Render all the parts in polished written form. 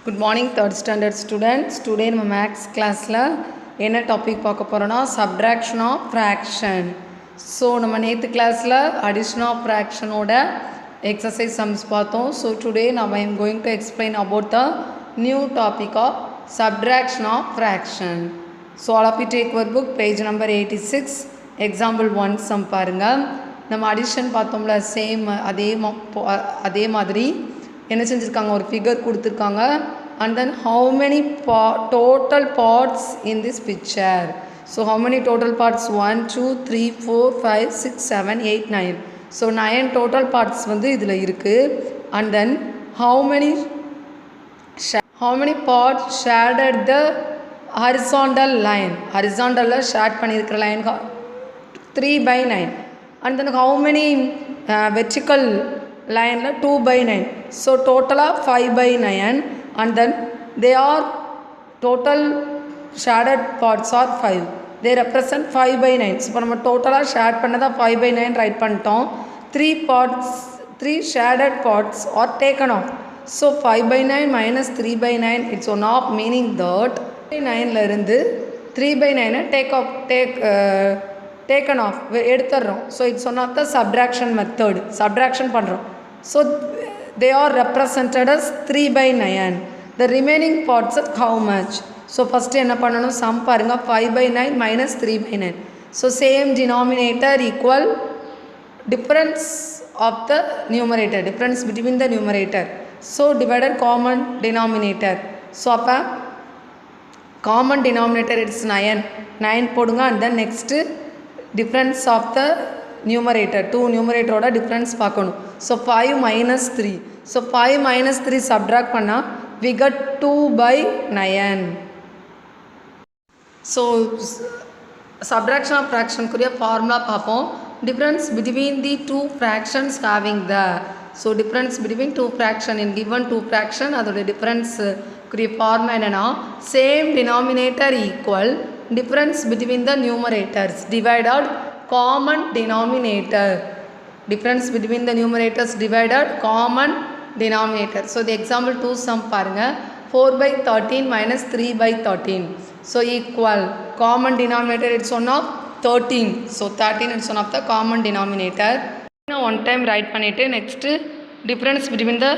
Good morning, third standard students. Today நம்ம maths கிளாஸில் என்ன டாபிக் பார்க்க போகிறோன்னா சப்ட்ராக்ஷன் ஆஃப் ஃப்ராக்ஷன். ஸோ நம்ம நேற்று கிளாஸில் அடிஷன் ஆஃப் ஃப்ராக்ஷனோட எக்ஸசைஸ் சம்ஸ் பார்த்தோம். ஸோ டுடே நம்ம I am going to explain about the new topic of subtraction of fraction. So all of you take your book page number 86 example 1 sum பாருங்கள். நம்ம addition பார்த்தோம்ல same அதே மாதிரி என்ன செஞ்சுருக்காங்க, ஒரு ஃபிகர் கொடுத்துருக்காங்க. And then how many total parts in this picture. So how many total parts 1 2 3 4 5 6 7 8 9. So 9 total parts வந்து இதில் இருக்குது. And then how many parts shaded the horizontal line. ஹரிசாண்டலில் ஷேட் பண்ணியிருக்கிற line 3/9. And then how many vertical லைனில் 2/9. So டோட்டலாக 5/9. And then they are total shaded parts are 5. They represent 5/9. So இப்போ நம்ம டோட்டலாக ஷேட் பண்ணதான் 5/9 ரைட் பண்ணிட்டோம். 3 shaded parts are taken off. So 5/9 minus 3/9 it's one of, meaning that 9ல இருந்து 3/9 taken off எடுத்துடுறோம். So it's one of the subtraction method. Subtraction பண்ணுறோம். So they are represented as 3/9. the remaining parts are how much? so first என்ன பண்ணணும், sum பாருங்க. 5/9 minus 3/9. so same denominator equal difference of the numerator, difference between the numerator. so divided common denominator. so அப்போ common denominator it's 9 போடுங்க. and then next difference of the numerator, 2 numerator difference பார்க்கணும். so 5 minus 3. so 5 minus 3 subtract பண்ணா we get 2/9. so subtraction of fraction குரிய formula பார்ப்போம். difference between the two fractions having the. so difference between two fraction in given two fraction அதோட difference குரிய formula என்னன்னா same denominator equal difference between the numerators divided common denominator. difference between the numerators divided common denominator. so the example 2 sum பாருங்க. 4/13 minus 3/13. so equal common denominator it's one of 13. so 13 it's one of the common denominator. one time write பண்ணிட்டு next difference between the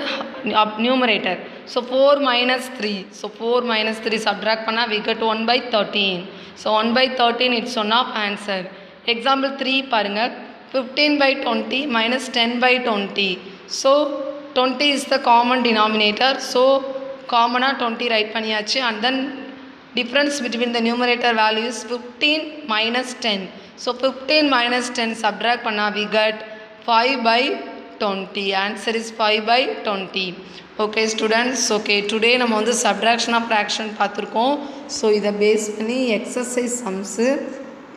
numerator. so 4 minus 3. so 4 minus 3 subtract பண்ணா we get 1/13. so 1/13 it's one of answer. example 3 பாருங்க. 15/20 minus 10/20. so 20 is the common denominator. so common 20 write பண்ணியாச்சு. and then difference between the numerator value is 15 minus 10. so 15 minus 10 subtract பண்ணா we get 5/20. answer is 5/20. okay students, okay today நம்ம வந்து subtraction of fraction பார்த்துருக்கோம். So இதை base பண்ணி exercise sums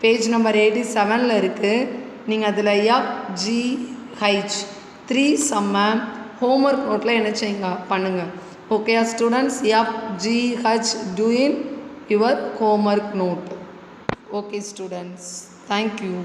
page number 87ல் இருக்குது. நீங்கள் அதில் FGH 3 சம்மை ஹோம்ஒர்க் நோட்டில் என்ன செய்யுங்க, பண்ணுங்கள். Okay students, FGH doing your homework note. okay students, thank you.